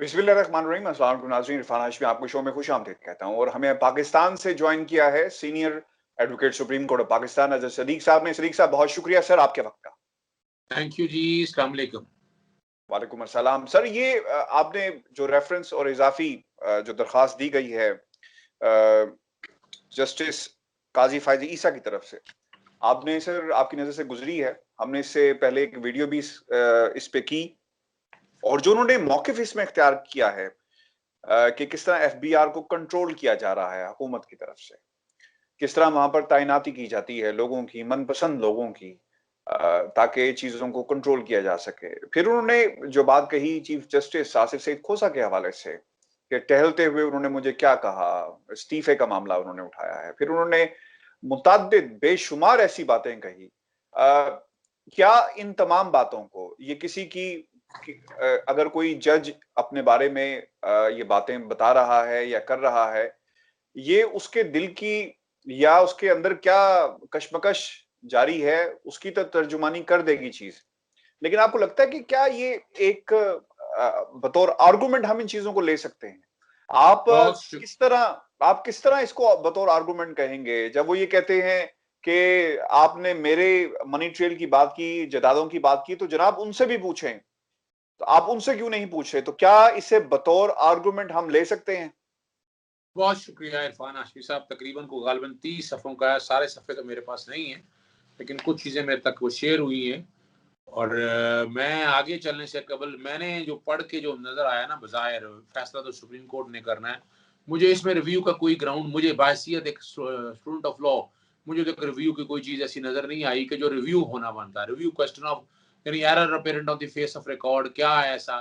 बिस्मिल्लाहिर्रहमानिर्रहीम। अस्सलाम वालेकुम नाज़रीन, इरफान हाशमी आपको शो में खुशामदीद कहता हूँ। और हमें पाकिस्तान से ज्वाइन किया है senior advocate supreme court of Pakistan Azhar Sadiq साहब ने। सदीक साहब, बहुत शुक्रिया सर आपके वक्त का। थैंक यू जी, अस्सलाम वालेकुम। वालेकुम अस्सलाम। सर, ये आपने जो रेफरेंस और इजाफी जो दरख्वास्त दी गई है जस्टिस काजी फायजी ईसा की तरफ से, आपने सर आपकी नज़र से गुजरी है। हमने इससे पहले एक वीडियो भी इस पे की, और जो उन्होंने मौकिफ इसमें इख्तियार किया है कि किस तरह एफबीआर को कंट्रोल किया जा रहा है हुकूमत की तरफ से, किस तरह वहां पर तैनाती की जाती है लोगों की, मनपसंद लोगों की, ताकि चीजों को कंट्रोल किया जा सके। फिर उन्होंने जो बात कही चीफ जस्टिस आसिफ सईद खोसा के हवाले से, कि टहलते हुए उन्होंने मुझे क्या कहा, इस्तीफे का मामला उन्होंने उठाया है। फिर उन्होंने मुतअद्दिद बेशुमार ऐसी बातें कही। क्या इन तमाम बातों को ये किसी की अगर कोई जज अपने बारे में ये बातें बता रहा है या कर रहा है, ये उसके दिल की या उसके अंदर क्या कशमकश जारी है, उसकी तो तर्जुमानी कर देगी चीज। लेकिन आपको लगता है कि क्या ये एक बतौर आर्गुमेंट हम इन चीजों को ले सकते हैं? आप किस तरह इसको बतौर आर्गुमेंट कहेंगे जब वो ये कहते हैं कि आपने मेरे मनी ट्रेल की बात की, जायदादों की बात की, तो जनाब उनसे भी पूछें। तो आप उनसे क्यों नहीं पूछ रहे? तो क्या इसे बतौर आर्गुमेंट हम ले सकते हैं? बहुत शुक्रिया इरफान हाशमी साहब। तकरीबन को गालबन 30 सफ़ों का है, सारे सफ़े तो मेरे पास नहीं है, लेकिन कुछ चीज़ें मेरे तक वो शेयर हुई हैं। और मैं आगे चलने से कबल मैंने जो पढ़ के जो नज़र आया ना, बज़ाहिर फैसला तो सुप्रीम कोर्ट ने करना है, मुझे इसमें रिव्यू का कोई ग्राउंड, मुझे बाहसियत एक स्टूडेंट ऑफ लॉ, मुझे तो रिव्यू की कोई चीज़ ऐसी नज़र नहीं आई कि जो रिव्यू होना बनता है। रिव्यू क्वेश्चन ऑफ यानी error apparent on the face of record, क्या है ऐसा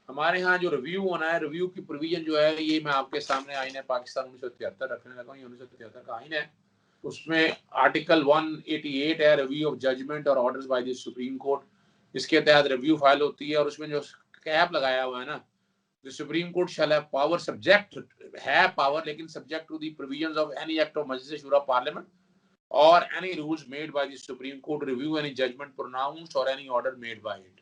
हमारे यहाँ जो रिव्यू होना है, रिव्यू की प्रोविजन जो है, ये मैं आपके सामने आईन है पाकिस्तान 1973 रखने लगा हूँ। ये 1973 का आइन है, उसमें आर्टिकल 188 है, रिव्यू ऑफ जजमेंट और orders by the Supreme court. इसके तहत रिव्यू फाइल होती है, और उसमें जो कैप लगाया हुआ है ना, the Supreme Court shall have power subject है पावर, लेकिन subject to the provisions of any act of Majlis Shura parliament और any rules made by the Supreme Court, review any judgment pronounced or any order made by it।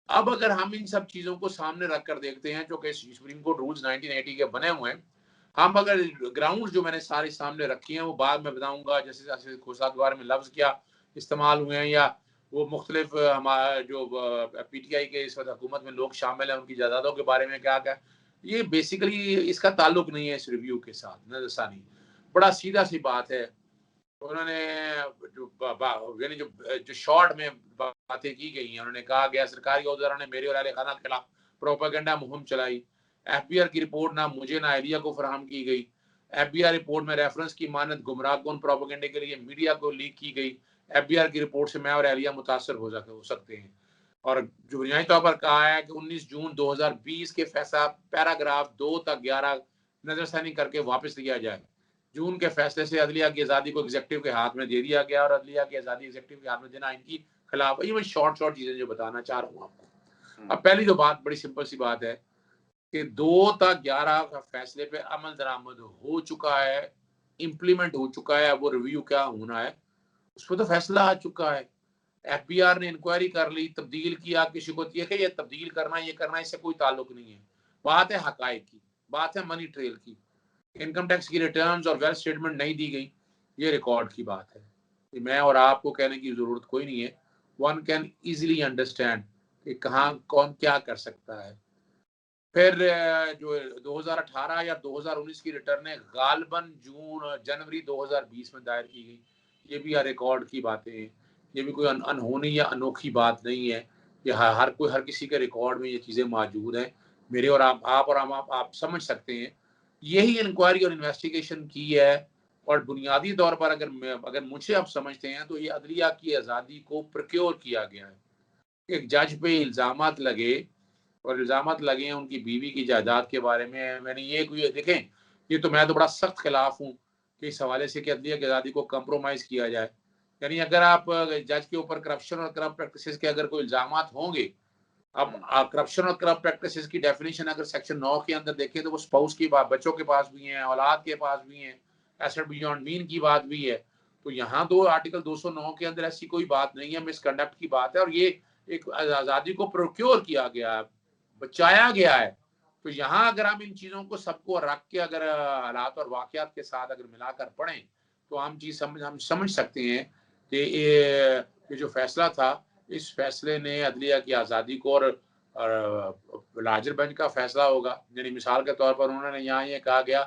अब अगर हम इन सब चीजों को सामने रखकर देखते हैं, जो कि सुप्रीम कोर्ट रूल्स 1980 के बने हुए हैं, हम अगर ग्राउंड जो मैंने सारे सामने रखी हैं वो बाद में बताऊंगा, जैसे जैसे खोसादवार में लफ्ज क्या इस्तेमाल हुए हैं, या वो मुख्तलिफ हमारा जो पीटीआई के इस वक्त हुकूमत में लोग शामिल हैं उनकी जायदादों के बारे में क्या क्या, ये बेसिकली इसका ताल्लुक नहीं है इस रिव्यू के साथ। नजरसानी बड़ा सीधा सी बात है। उन्होंने यानी जो शॉर्ट में बातें की गई हैं, उन्होंने कहा गया सरकारी औहदेदारों ने मेरे और अहले खाना के खिलाफ प्रोपेगेंडा मुहिम चलाई। एफबीआर की रिपोर्ट ना मुझे ना एहलिया को फराहम की गई। एफबीआर रिपोर्ट में रेफरेंस की मानत गुमराहकुन प्रोपेगेंडे के लिए मीडिया को लीक की गई। एफबीआर की रिपोर्ट से मैं और एहलिया मुतासर हो सकते हैं। और जो बुनियादी तौर पर कहा है कि 19 जून 2020 के फैसला पैराग्राफ 2 तक 11 नजरसानी करके वापस लिया जाए। जून के फैसले से अदलिया की आज़ादी को एग्जीक्यूटिव के हाथ में दे दिया गया, और अदलिया की आज़ादी एग्जीक्यूटिव के हाथ में देना इनकी खिलाफ। ये मैं शॉर्ट चीजें जो बताना चाह रहा हूँ आपको। अब पहली तो बात बड़ी सिंपल सी बात है कि 2 तक 11 का फैसले पे अमल दरामद हो चुका है, इम्प्लीमेंट हो चुका है। अब वो रिव्यू क्या होना है उस पर तो फैसला आ चुका है। एफबीआर ने इंक्वायरी कर ली, तब्दील किया, किसी को ये तब्दील करना ये करना, इससे कोई ताल्लुक नहीं है। बात है हकायक की, बात है मनी ट्रेल की। इनकम टैक्स की रिटर्न्स और वेल्थ स्टेटमेंट नहीं दी गई, ये रिकॉर्ड की बात है। मैं और आपको कहने की जरूरत कोई नहीं है। वन कैन इजीली अंडरस्टैंड कि कहाँ कौन क्या कर सकता है। फिर जो 2018 या 2019 की रिटर्न है गालबन जनवरी 2020 में दायर की गई, ये भी रिकॉर्ड की बातें हैं। ये भी कोई अनहोनी या अनोखी बात नहीं है। ये हर किसी के रिकॉर्ड में ये चीज़ें मौजूद हैं। मेरे और आप समझ सकते हैं। यही इंक्वायरी और इन्वेस्टिगेशन की है। और बुनियादी तौर पर अगर मुझे आप समझते हैं तो ये अदलिया की आज़ादी को प्रोक्योर किया गया है। एक जज पे इल्ज़ामात लगे, और इल्ज़ामात लगे हैं उनकी बीवी की जायदाद के बारे में। मैंने ये देखें, ये तो मैं तो बड़ा सख्त खिलाफ हूँ कि इस हवाले से कि अदलिया की आज़ादी को कंप्रोमाइज़ किया जाए। यानी अगर आप जज के ऊपर करप्शन और करप्ट प्रैक्टिसेस के अगर कोई इल्ज़ामात होंगे, अब करप्शन और करप्ट प्रैक्टिसेस की डेफिनेशन अगर सेक्शन 9 के अंदर देखें तो वो स्पाउस की बात, बच्चों के पास भी है, औलाद के पास भी है, एसेट बियॉन्ड मीन की बात भी है। तो यहाँ तो आर्टिकल 209 के अंदर ऐसी कोई बात नहीं है, मिसकंडक्ट की बात है। और ये एक आज़ादी को प्रोक्योर किया गया है बचाया गया है। तो यहाँ अगर हम इन चीजों को सबको रख के अगर हालात और वाकयात के साथ अगर मिलाकर पढ़ें तो हम समझ सकते हैं कि ये जो फैसला था, इस फैसले ने अदलिया की आज़ादी को और लार्जर बेंच का फैसला होगा। यानी मिसाल के तौर पर उन्होंने यहाँ ये कहा गया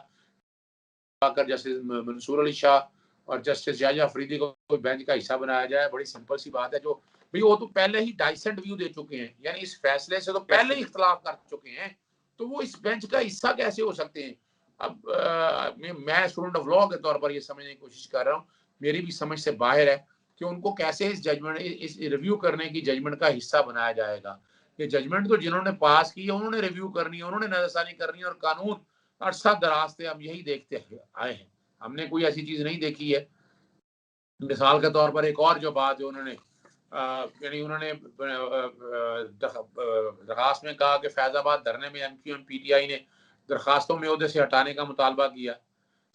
कर जस्टिस मंसूर अली शाह और जस्टिस याहिया अफरीदी को बेंच का हिस्सा बनाया जाए। बड़ी सिंपल सी बात है, जो भाई वो तो पहले ही डाइसेंट व्यू दे चुके हैं, यानी इस फैसले से तो पहले ही इख्तलाफ कर चुके हैं, तो वो इस बेंच का हिस्सा कैसे हो सकते हैं। अब मैं स्टूडेंट ऑफ लॉ के तौर पर ये समझने की कोशिश कर रहा हूँ, मेरी भी समझ से बाहर है कि उनको कैसे इस जजमेंट, इस रिव्यू करने की जजमेंट का हिस्सा बनाया जाएगा। ये जजमेंट तो जिन्होंने पास की है उन्होंने रिव्यू करनी है, उन्होंने नजरसानी करनी है, और कानून अरसा दराज से हम यही देखते आए हैं, हमने कोई ऐसी चीज नहीं देखी है। मिसाल के तौर पर एक और जो बात जो उन्होंने यानी उन्होंने दरखास्त में कहा कि फैजाबाद धरने में एमक्यूएम पीटीआई ने दरखास्तों में ओहदे से हटाने का मुतालबा किया।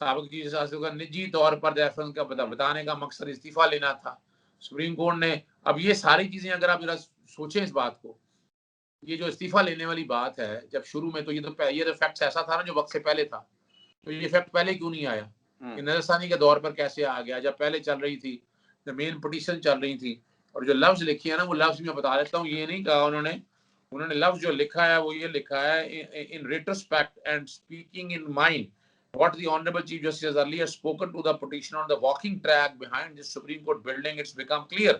साबिक चीफ जस्टिस का निजी तौर पर रेफरेंस का बताने का मकसद इस्तीफा लेना था। सुप्रीम कोर्ट ने, अब ये सारी चीजें अगर आप जरा सोचें इस बात को, ये जो इस्तीफा लेने वाली बात है, जब शुरू में तो ये तो फैक्ट ऐसा था ना जो वक्त से पहले था, तो ये फैक्ट पहले क्यों नहीं आया, कि नजरसानी के दौर पर कैसे आ गया, जब पहले चल रही थी, जब मेन पिटीशन चल रही थी। और जो लफ्ज लिखी है ना, वो लफ्ज मैं बता देता हूँ, ये नहीं कहा उन्होंने लफ्ज जो लिखा है वो ये लिखा है, इन retrospect and speaking in mind what the honorable chief justice has earlier spoken to the petitioner on the walking track behind the Supreme Court building, it's become clear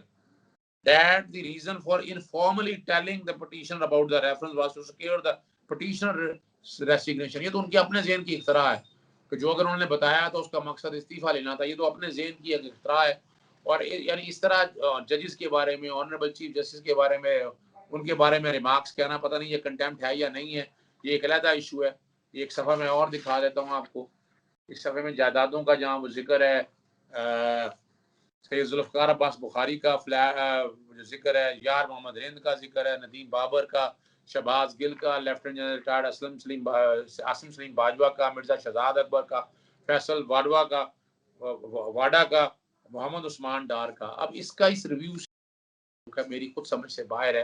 that the reason for informally telling the petitioner about the reference was to secure the petitioner resignation। ये तो उनके अपने ज़हन की इख्तरा है कि जो अगर उन्होंने बताया तो उसका मकसद इस्तीफा लेना था, ये तो अपने ज़हन की इख्तरा है। और यानी इस तरह जजेस के बारे में, ऑनरेबल चीफ जस्टिस के बारे में, उनके बारे में रिमार्क्स कहना, पता नहीं ये कंटेम्प्ट है या नहीं है, ये एक अलग इशू है। एक सफ़ा मैं और दिखा देता हूँ आपको। इस सफ़े में जायदादों का जहाँ वो जिक्र है, सैयद जुल्फ़िकार अब्बास बुखारी का जो जिक्र है, यार मोहम्मद हिंद का जिक्र है, नदीम बाबर का, शहबाज गिल का, lieutenant general retired Asim Salim Bajwa का, मिर्जा शहजाद अकबर का, फैसल वाडा का, मोहम्मद उस्मान डार का। अब इसका इस रिव्यू से मेरी खुद समझ से बाहर है।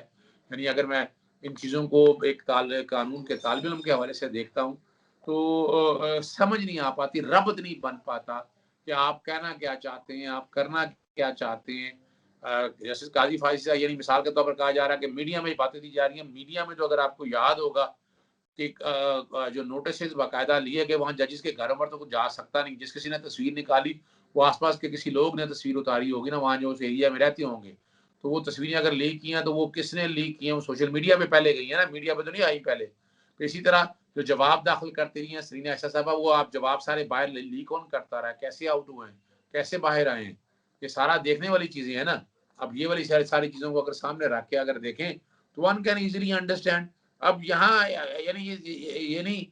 यानी अगर मैं इन चीज़ों को एक कानून के तालिब इल्म के हवाले से देखता हूँ तो समझ नहीं आ पाती, रब्त नहीं बन पाता कि आप कहना क्या चाहते हैं, आप करना क्या चाहते हैं। जैसे काजी फाइज यानी मिसाल के तौर पर कहा जा रहा है कि मीडिया में बातें दी जा रही हैं, मीडिया में तो अगर आपको याद होगा कि जो नोटिस बाकायदा लिए गए, वहाँ जजेस के घरों पर तो कुछ जा सकता नहीं, जिस किसी ने तस्वीर निकाली वो आसपास के किसी लोग ने तस्वीर उतारी होगी ना, वहाँ जो उस एरिया में रहते होंगे, तो वो तस्वीरें अगर लीक की हैं तो वो किसने लीक की हैं, वो सोशल मीडिया पे पहले गई है ना, मीडिया पे तो नहीं आई पहले। तो इसी तरह जो जवाब दाखिल करती रही हैं सरीना ऐसा साहबा, वो आप जवाब सारे बाहर लीक कौन करता रहा है, कैसे आउट हुए हैं, कैसे बाहर आए हैं, ये सारा देखने वाली चीजें हैं ना। अब ये वाली सारी चीजों को अगर सामने रख के अगर देखें तो वन कैन इजीली अंडरस्टैंड। अब यहाँ यानी ये नहीं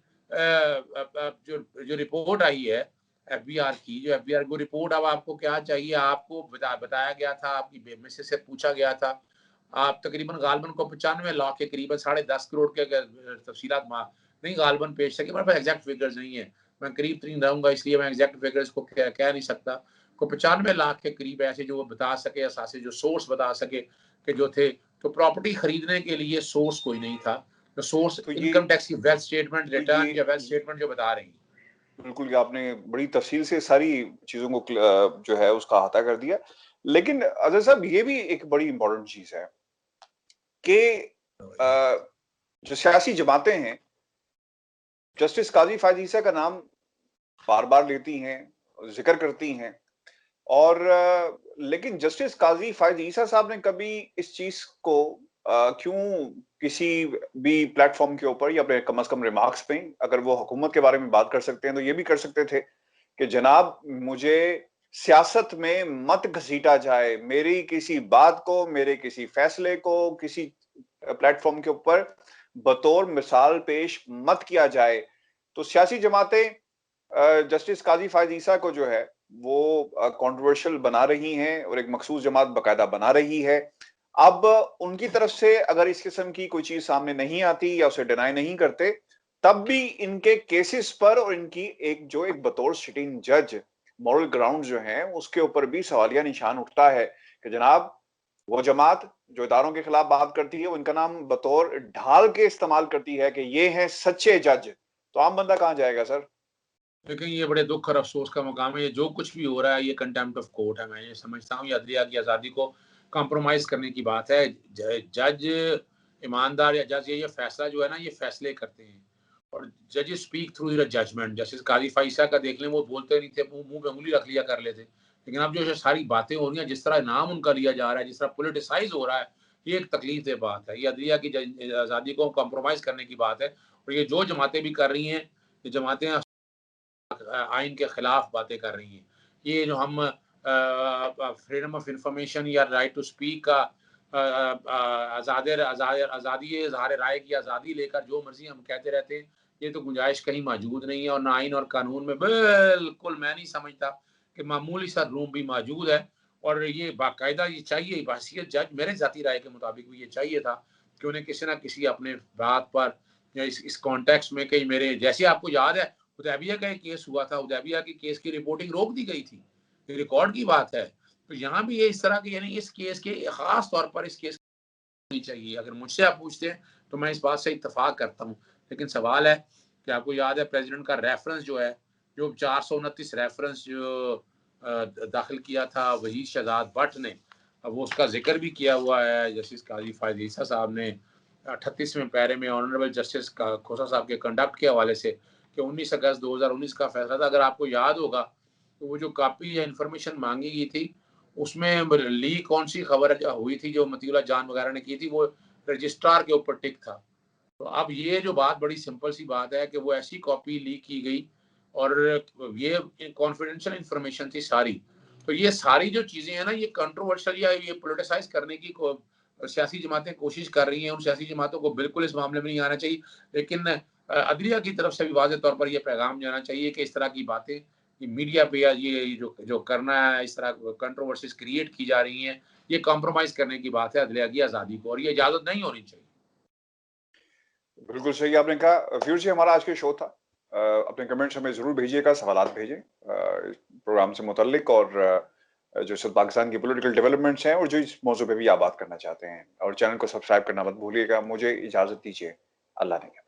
जो रिपोर्ट आई है एफबीआर की, जो एफबीआर को रिपोर्ट, अब आपको क्या चाहिए, आपको बताया गया था, आपकी मिसेस से पूछा गया था, आप तकरीबन गालबन को 95 लाख के करीबन 10.5 करोड़ के तफसीलात नहीं गालबन पेश सके, मेरे पास एग्जैक्ट फिगर्स नहीं है, मैं करीब तरीन रहूंगा इसलिए मैं एग्जैक्ट फिगर्स को कह नहीं सकता। को 95 लाख के करीब ऐसे जो वो बता सके, असासे जो सोर्स बता सके कि जो थे, तो प्रॉपर्टी खरीदने के लिए सोर्स कोई नहीं था, तो सोर्स इनकम टैक्स की वेल्थ स्टेटमेंट रिटर्न या वेल्थ स्टेटमेंट जो बता रही। बिल्कुल, आपने बड़ी तफसील से सारी चीजों को जो है उसका अहाता कर दिया। लेकिन अजहर साहब, ये भी एक बड़ी इंपॉर्टेंट चीज है कि जो सियासी जमातें हैं, जस्टिस काजी फायद ईसा का नाम बार बार लेती हैं, जिक्र करती हैं, और लेकिन जस्टिस काजी फायद ईसा साहब ने कभी इस चीज को क्यों किसी भी प्लेटफॉर्म के ऊपर या अपने कम से कम रिमार्क्स पे, अगर वो हुकूमत के बारे में बात कर सकते हैं तो ये भी कर सकते थे कि जनाब मुझे सियासत में मत घसीटा जाए, मेरी किसी बात को, मेरे किसी फैसले को किसी प्लेटफॉर्म के ऊपर बतौर मिसाल पेश मत किया जाए। तो सियासी जमातें जस्टिस काजी फायद ईसा को जो है वो कंट्रोवर्शियल बना रही हैं और एक मखसूस जमात बकायदा बना रही है। अब उनकी तरफ से अगर इस किस्म की कोई चीज सामने नहीं आती या उसे डिनाई नहीं करते, तब भी इनके केसेस पर और इनकी एक बतौर सिटिंग जज मॉरल ग्राउंड जो है उसके ऊपर भी सवालिया निशान उठता है कि जनाब वो जमात जो इदारों के खिलाफ बात करती है, वो इनका नाम बतौर ढाल के इस्तेमाल करती है कि ये हैं सच्चे जज, तो आम बंदा कहाँ जाएगा सर? लेकिन ये बड़े दुख और अफसोस का मकाम है, ये जो कुछ भी हो रहा है ये कंटेम्प्ट ऑफ कोर्ट है। मैं ये समझता हूँ ये अदलिया की आज़ादी को कॉम्प्रोमाइज़ करने की बात है। जज ईमानदार या जज ये फैसला जो है ना, ये फैसले करते हैं और जजेस speak through their judgment. Justice Qazi Faez Isa का देख लें, वो बोलते नहीं थे, मुंह पे उंगली रख लिया कर लेते। लेकिन अब जो सारी बातें हो रही हैं, जिस तरह नाम उनका लिया जा रहा है, जिस तरह पोलिटिसाइज हो रहा है, ये एक तकलीफ दे बात है। ये अदलिया की आज़ादी को कॉम्प्रोमाइज़ करने की बात है और ये जो जमातें भी कर रही हैं, ये जमातें आइन के खिलाफ बातें कर रही हैं। ये जो हम फ्रीडम ऑफ इंफॉर्मेशन या राइट टू स्पीक का आज़ादी इज़हार राय की आज़ादी लेकर जो मर्जी हम कहते रहते हैं, ये तो गुंजाइश कहीं मौजूद नहीं है और ना आइन और कानून में बिल्कुल मैं नहीं समझता कि मामूली सा रूम भी मौजूद है। और ये बाकायदा ये चाहिए, बहसीत जज मेरे ज़ाती राय के मुताबिक भी ये चाहिए था कि उन्हें किसी ना किसी अपने बात पर या इस कॉन्टेक्स्ट में कहीं मेरे जैसे आपको याद है हुदैबिया का एक केस हुआ था, हुदैबिया के केस की रिपोर्टिंग रोक दी गई थी, ये रिकॉर्ड की बात है। तो यहाँ भी ये इस तरह की, यानी इस केस के खास तौर पर इस केस नहीं चाहिए। अगर मुझसे आप पूछते हैं तो मैं इस बात से इत्तेफाक करता हूँ। लेकिन सवाल है कि आपको याद है प्रेसिडेंट का रेफरेंस जो है, जो 429 रेफरेंस जो दाखिल किया था वहीद शहजाद भट्ट ने, अब वो उसका जिक्र भी किया हुआ है जस्टिस काजी फायद ईसा साहब ने 38वें पैरे में ऑनरेबल जस्टिस खोसा साहब के कंडक्ट के हवाले से कि 19 अगस्त 2019 का फैसला था। अगर आपको याद होगा तो वो जो कॉपी या इन्फॉर्मेशन मांगी गई थी, उसमें लीक कौन सी खबर हुई थी जो मतीउल्लाह जान वगैरह ने की थी, वो रजिस्ट्रार के ऊपर टिक था। तो अब ये जो बात बड़ी सिंपल सी बात है कि वो ऐसी कॉपी लीक की गई और ये कॉन्फिडेंशियल इंफॉर्मेशन थी सारी। तो ये सारी जो चीजें हैं ना, ये कंट्रोवर्शियल या ये पोलिटिसाइज करने की सियासी जमातें कोशिश कर रही हैं। उन सियासी जमातों को बिल्कुल इस मामले में नहीं आना चाहिए। लेकिन अदलिया की तरफ से भी वाज़ेह तौर पर यह पैगाम जाना चाहिए कि इस तरह की बातें ये मीडिया पे या ये जो जो करना है, इस तरह कंट्रोवर्सीज क्रिएट की जा रही हैं, ये कॉम्प्रोमाइज करने की बात है अदलिया की आज़ादी को और ये इजाज़त नहीं होनी चाहिए। बिल्कुल सही आपने कहा। व्यूअर्स, ये हमारा आज का शो था। अपने कमेंट्स हमें ज़रूर भेजिएगा, सवालात भेजें इस प्रोग्राम से मुतल्लिक और जो सब पाकिस्तान की पॉलिटिकल डेवलपमेंट्स हैं और जो इस मौजू पे भी आप बात करना चाहते हैं। और चैनल को सब्सक्राइब करना मत भूलिएगा। मुझे इजाज़त दीजिए। अल्लाह ने